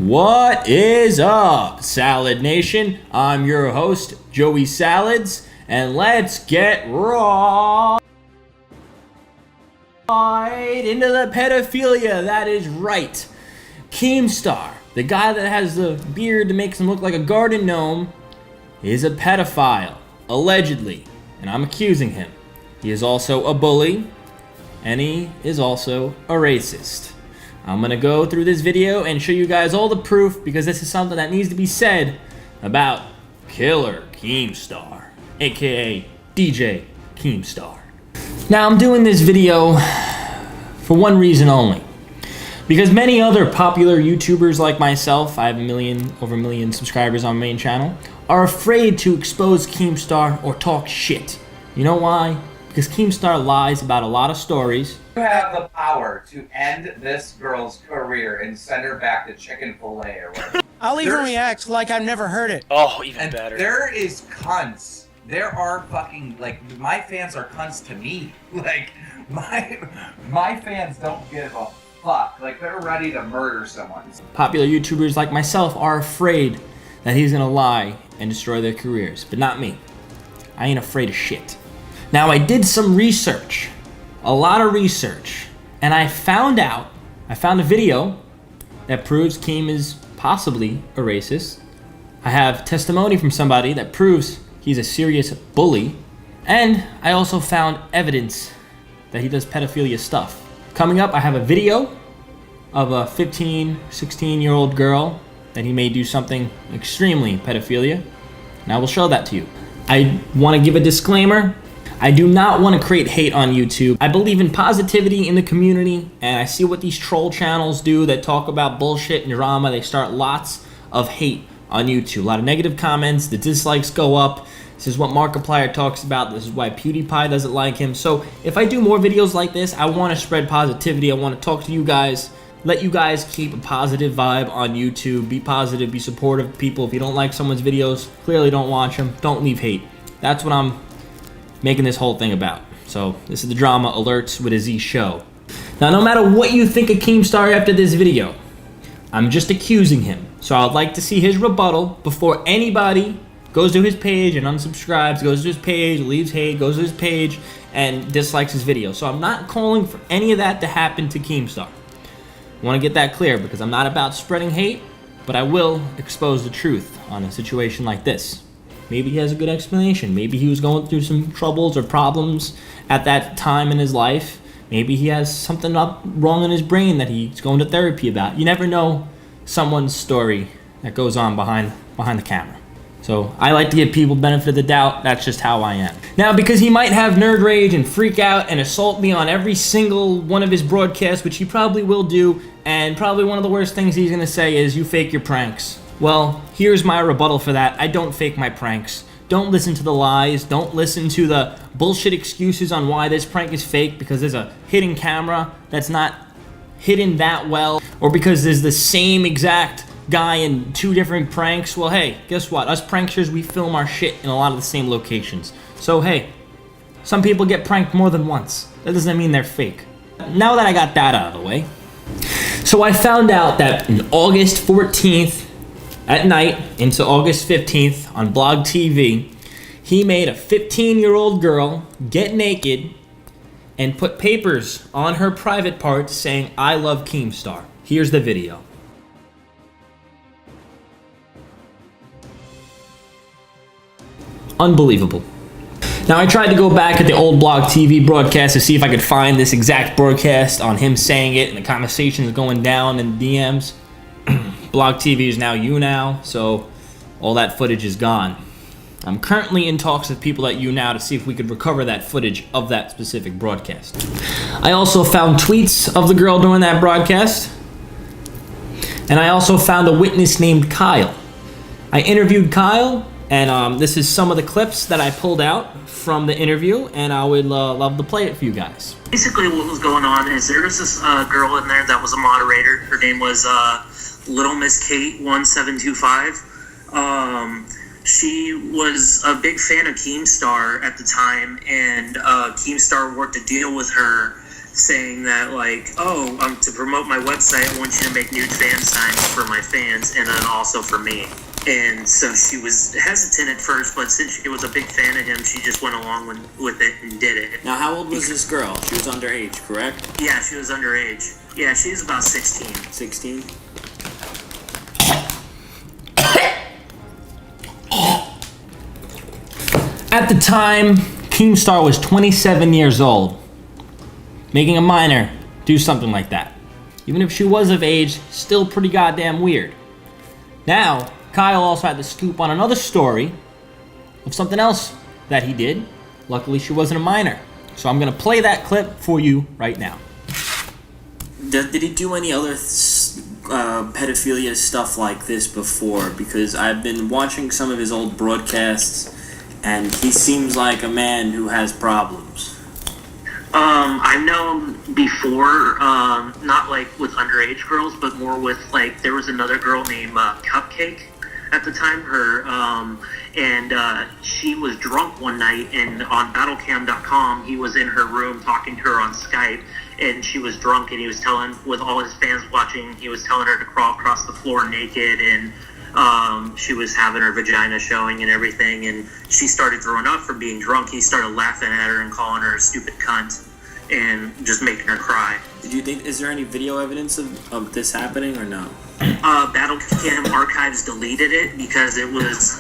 What is up, Salad Nation? I'm your host, Joey Salads, and let's get right into the pedophilia. That is right. Keemstar, the guy that has the beard that makes him look like a garden gnome, is a pedophile, allegedly, and I'm accusing him. He is also a bully, and he is also a racist. I'm gonna go through this video and show you guys all the proof, because this is something that needs to be said about Killer Keemstar, aka DJ Keemstar. Now, I'm doing this video for one reason only, because many other popular YouTubers like myself, I have over a million subscribers on my main channel, are afraid to expose Keemstar or talk shit. You know why? Because Keemstar lies about a lot of stories. You have the power to end this girl's career and send her back to Chick-fil-A or whatever. I'll even react like I've never heard it. Oh, even better. There is cunts. There are fucking, like, my fans are cunts to me. Like, my fans don't give a fuck. Like, they're ready to murder someone. Popular YouTubers like myself are afraid that he's gonna lie and destroy their careers, but not me. I ain't afraid of shit. Now, I did some research, a lot of research, and I found a video that proves Keem is possibly a racist. I have testimony from somebody that proves he's a serious bully, and I also found evidence that he does pedophilia stuff. Coming up, I have a video of a 15, 16-year-old girl that he may do something extremely pedophilia, and I will show that to you. I want to give a disclaimer. I do not want to create hate on YouTube. I believe in positivity in the community, and I see what these troll channels do that talk about bullshit and drama. They start lots of hate on YouTube. A lot of negative comments, the dislikes go up. This is what Markiplier talks about. This is why PewDiePie doesn't like him. So if I do more videos like this, I want to spread positivity. I want to talk to you guys, let you guys keep a positive vibe on YouTube. Be positive, be supportive of people. If you don't like someone's videos, clearly don't watch them. Don't leave hate. That's what I'm making this whole thing about. So this is the Drama Alertz with a Z show. Now, no matter what you think of Keemstar after this video, I'm just accusing him. So I'd like to see his rebuttal before anybody goes to his page and unsubscribes, goes to his page, leaves hate, goes to his page, and dislikes his video. So I'm not calling for any of that to happen to Keemstar. I want to get that clear, because I'm not about spreading hate, but I will expose the truth on a situation like this. Maybe he has a good explanation. Maybe he was going through some troubles or problems at that time in his life. Maybe he has something wrong in his brain that he's going to therapy about. You never know someone's story that goes on behind the camera. So I like to give people benefit of the doubt. That's just how I am. Now, because he might have nerd rage and freak out and assault me on every single one of his broadcasts, which he probably will do, and probably one of the worst things he's going to say is, "You fake your pranks." Well, here's my rebuttal for that. I don't fake my pranks. Don't listen to the lies. Don't listen to the bullshit excuses on why this prank is fake, because there's a hidden camera that's not hidden that well, or because there's the same exact guy in two different pranks. Well, hey, guess what? Us pranksters, we film our shit in a lot of the same locations. So, hey, some people get pranked more than once. That doesn't mean they're fake. Now that I got that out of the way, so I found out that on August 14th, at night into August 15th on Blog TV, he made a 15-year-old girl get naked and put papers on her private parts saying, "I love Keemstar." Here's the video. Unbelievable. Now, I tried to go back at the old Blog TV broadcast to see if I could find this exact broadcast on him saying it and the conversations going down in DMs. Blog TV is now YouNow, so all that footage is gone. I'm currently in talks with people at YouNow to see if we could recover that footage of that specific broadcast. I also found tweets of the girl during that broadcast, and I also found a witness named Kyle. I interviewed Kyle, and this is some of the clips that I pulled out from the interview, and I would love to play it for you guys. Basically, what was going on is there was this girl in there that was a moderator. Her name was Little Miss Kate 1725. She was a big fan of Keemstar at the time, and Keemstar worked a deal with her saying that, like, oh, to promote my website, I want you to make nude fan signs for my fans and then also for me. And so she was hesitant at first, but since she was a big fan of him, she just went along with it and did it. Now, how old was this girl? She was underage, correct? Yeah, she was underage. Yeah, she was about 16. 16? At the time, Keemstar was 27 years old. Making a minor do something like that, even if she was of age, still pretty goddamn weird. Now, Kyle also had the scoop on another story of something else that he did. Luckily, she wasn't a minor. So I'm going to play that clip for you right now. Did he do any other pedophilia stuff like this before? Because I've been watching some of his old broadcasts, and he seems like a man who has problems. I've known before, not like with underage girls, but more with, like, there was another girl named Cupcake at the time, and she was drunk one night, and on battlecam.com, he was in her room talking to her on Skype, and she was drunk, and he was telling, with all his fans watching, he was telling her to crawl across the floor naked, and she was having her vagina showing and everything, and she started throwing up from being drunk. He started laughing at her and calling her a stupid cunt and just making her cry. Did you think, is there any video evidence of this happening or no? Battlecam Archives deleted it because it was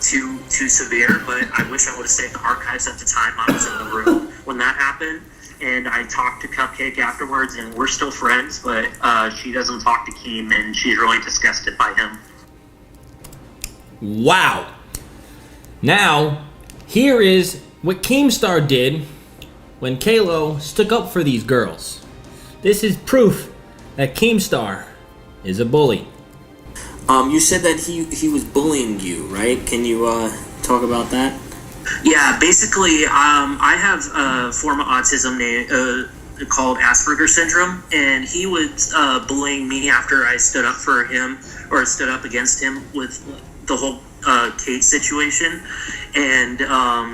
too severe, but I wish I would have saved the archives at the time. I was in the room when that happened, and I talked to Cupcake afterwards, and we're still friends, but she doesn't talk to Keem, and she's really disgusted by him. Wow. Now, here is what Keemstar did when Kalo stuck up for these girls. This is proof that Keemstar is a bully. You said that he was bullying you, right? Can you talk about that? Yeah, basically, I have a form of autism called Asperger's syndrome, and he was bullying me after I stood up for him, or stood up against him with the whole Kate situation, and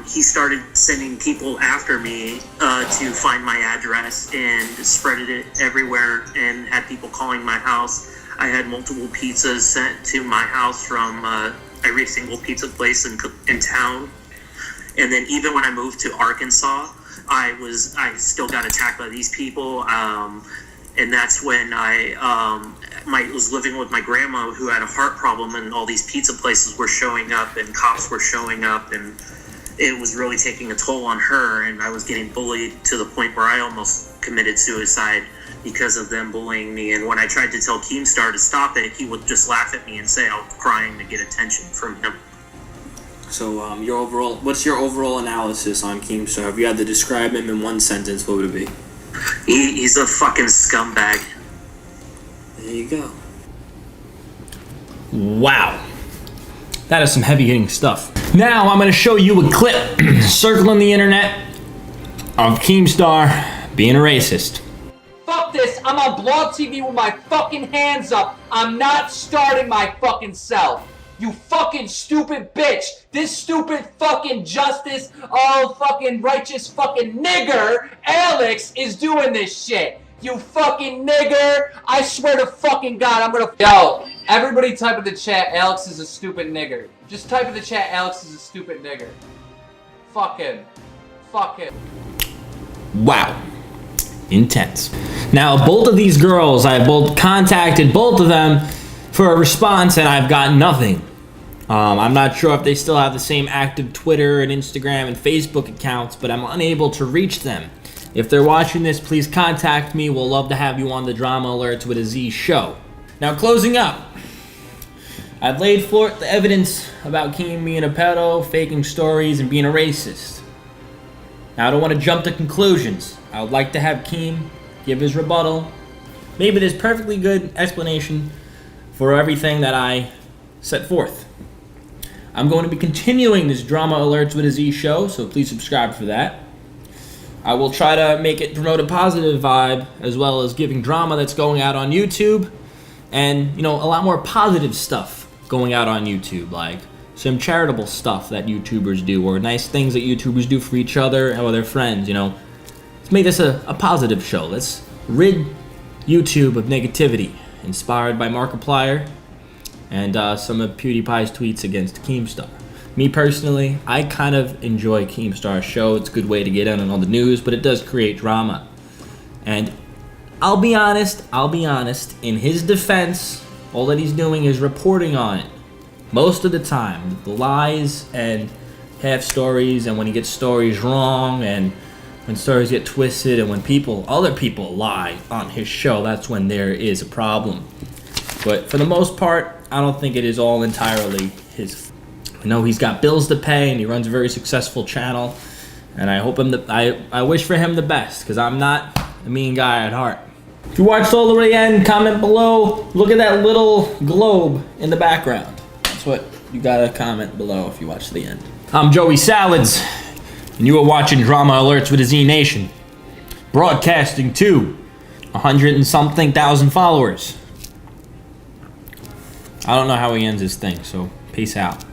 he started sending people after me to find my address and spreaded it everywhere and had people calling my house. I had multiple pizzas sent to my house from every single pizza place in town. And then even when I moved to Arkansas, I still got attacked by these people. And that's when I was living with my grandma, who had a heart problem, and all these pizza places were showing up and cops were showing up, and it was really taking a toll on her, and I was getting bullied to the point where I almost committed suicide because of them bullying me. And when I tried to tell Keemstar to stop it, he would just laugh at me and say I was crying to get attention from him. So what's your overall analysis on Keemstar? If you had to describe him in one sentence, what would it be? He's a fucking scumbag. There you go. Wow. That is some heavy hitting stuff. Now I'm going to show you a clip circling the internet of Keemstar being a racist. Fuck this, I'm on Blog TV with my fucking hands up. I'm not starting my fucking self. You fucking stupid bitch. This stupid fucking justice, oh fucking righteous fucking nigger, Alex, is doing this shit. You fucking nigger. I swear to fucking God, I'm gonna... Yo, everybody type in the chat, Alex is a stupid nigger. Just type in the chat, Alex is a stupid nigger. Fuck him. Fuck him. Wow. Intense. Now, both of these girls, I have contacted both of them for a response, and I've got nothing. I'm not sure if they still have the same active Twitter and Instagram and Facebook accounts, but I'm unable to reach them. If they're watching this, please contact me. We'll love to have you on the Drama Alerts with a Z show. Now, closing up, I've laid forth the evidence about Keem being a pedo, faking stories, and being a racist. Now, I don't want to jump to conclusions. I would like to have Keem give his rebuttal. Maybe there's perfectly good explanation for everything that I set forth. I'm going to be continuing this Drama Alerts with a Z show, so please subscribe for that. I will try to make it promote a positive vibe, as well as giving drama that's going out on YouTube, and, you know, a lot more positive stuff going out on YouTube, like some charitable stuff that YouTubers do, or nice things that YouTubers do for each other and with their friends, you know. let's make this a positive show. Let's rid YouTube of negativity, inspired by Markiplier and some of PewDiePie's tweets against Keemstar. Me personally, I kind of enjoy Keemstar's show. It's a good way to get in on all the news, but it does create drama. And I'll be honest, in his defense, all that he's doing is reporting on it. Most of the time, the lies and half stories, and when he gets stories wrong, and when stories get twisted, and when other people lie on his show, that's when there is a problem. But for the most part, I don't think it is all entirely his fault. I know he's got bills to pay, and he runs a very successful channel, and I hope I wish for him the best, because I'm not a mean guy at heart. If you watched all the way to the end, comment below. Look at that little globe in the background. That's what you gotta comment below if you watch to the end. I'm Joey Salads, and you are watching Drama Alerts with the Z Nation, broadcasting to 100 and something thousand followers. I don't know how he ends his thing, so peace out.